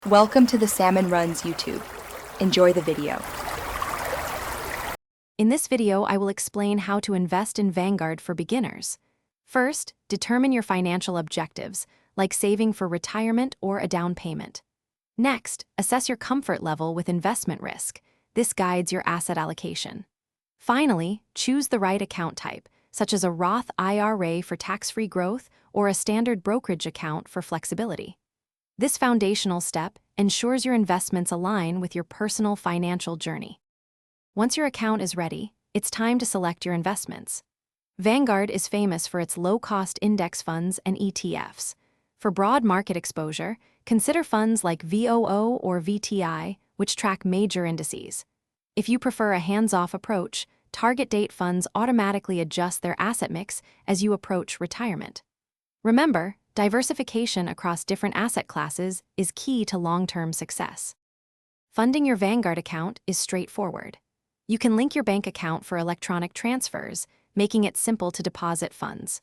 Welcome to the Salmon Runs YouTube. Enjoy the video. In this video, I will explain how to invest in Vanguard for beginners. First, determine your financial objectives, like saving for retirement or a down payment. Next, assess your comfort level with investment risk. This guides your asset allocation. Finally, choose the right account type, such as a Roth IRA for tax-free growth or a standard brokerage account for flexibility. This foundational step ensures your investments align with your personal financial journey. Once your account is ready, it's time to select your investments. Vanguard is famous for its low-cost index funds and ETFs. For broad market exposure, consider funds like VOO or VTI, which track major indices. If you prefer a hands-off approach, target date funds automatically adjust their asset mix as you approach retirement. Remember, diversification across different asset classes is key to long-term success. Funding your Vanguard account is straightforward. You can link your bank account for electronic transfers, making it simple to deposit funds.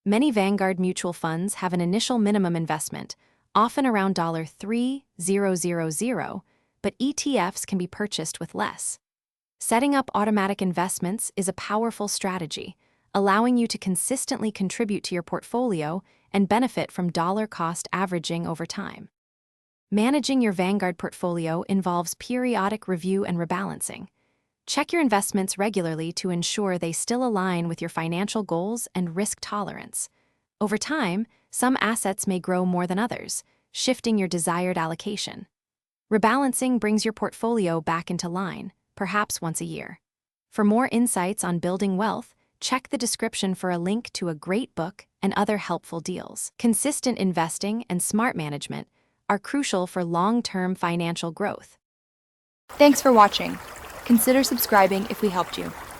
Many Vanguard mutual funds have an initial minimum investment, often around $3,000, but ETFs can be purchased with less. Setting up automatic investments is a powerful strategy, allowing you to consistently contribute to your portfolio and benefit from dollar-cost averaging over time. Managing your Vanguard portfolio involves periodic review and rebalancing. Check your investments regularly to ensure they still align with your financial goals and risk tolerance. Over time, some assets may grow more than others, shifting your desired allocation. Rebalancing brings your portfolio back into line, perhaps once a year. For more insights on building wealth, check the description for a link to a great book and other helpful deals. Consistent investing and smart management are crucial for long-term financial growth. Thanks for watching. Consider subscribing if we helped you.